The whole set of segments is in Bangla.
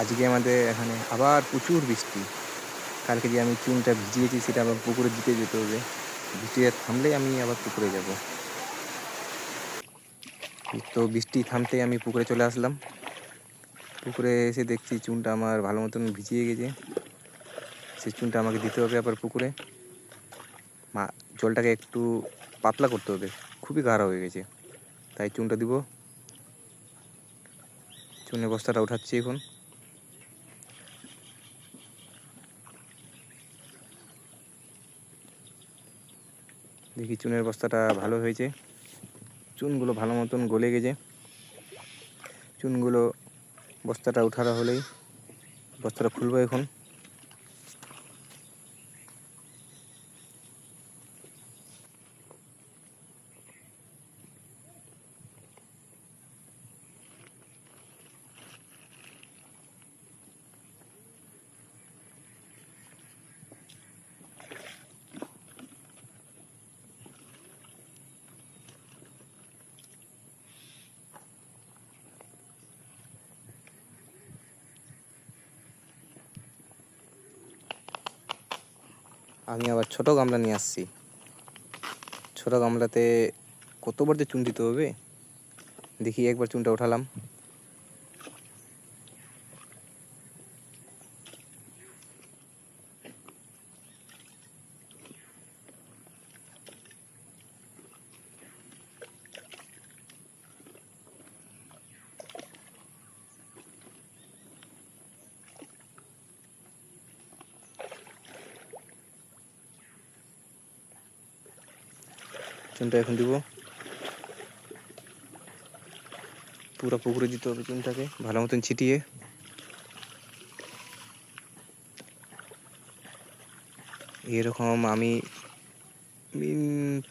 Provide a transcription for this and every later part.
আজকে আমাদের এখানে আবার প্রচুর বৃষ্টি। কালকে যে আমি চুনটা ভিজিয়েছি সেটা আবার পুকুরে দিতে যেতে হবে। বৃষ্টি থামলেই আমি আবার পুকুরে যাব। তো বৃষ্টি থামতেই আমি পুকুরে চলে আসলাম। পুকুরে এসে দেখছি চুনটা আমার ভালো মতন ভিজিয়ে গেছে। সেই চুনটা আমাকে দিতে হবে আবার পুকুরে। জলটাকে একটু পাতলা করতে হবে, খুবই গাঢ় হয়ে গেছে, তাই চুনটা দিব। চুনের বস্তাটা উঠাচ্ছি এখন। দেখি চুনের বস্তাটা ভালো হয়েছে, চুনগুলো ভালো মতন গলে গেছে। চুনগুলো বস্তাটা উঠানো হলেই বস্তাটা খুলবো এখন। আমি আবার ছোট গামলা নিয়ে আসছি। ছোট গামলাতে কতবার যে চুন দিতে হবে, দেখি একবার চুনটা উঠালাম। চুনটা এখন দিব, পুরো পুকুরে দিতে হবে চুনটাকে ভালো মতন ছিটিয়ে। এরকম আমি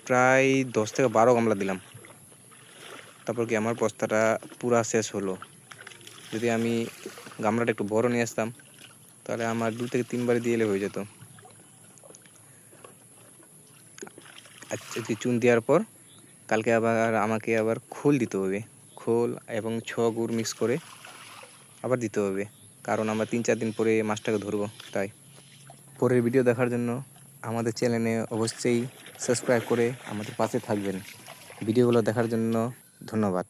প্রায় 10 থেকে 12 গামলা দিলাম। তারপর কি আমার বস্তাটা পুরা শেষ হলো। যদি আমি গামলাটা একটু বড় নিয়ে আসতাম তাহলে আমার 2 থেকে 3 বারে দিলে হয়ে যেত। আজকে চুন দেওয়ার পর কালকে আবার আমাকে আবার খোল দিতে হবে। খোল এবং 6 গুড় মিক্স করে আবার দিতে হবে, কারণ আমরা 3-4 দিন পরে মাছটাকে ধরবো। তাই পরের ভিডিও দেখার জন্য আমাদের চ্যানেলে অবশ্যই সাবস্ক্রাইব করে আমাদের পাশে থাকবেন। ভিডিওগুলো দেখার জন্য ধন্যবাদ।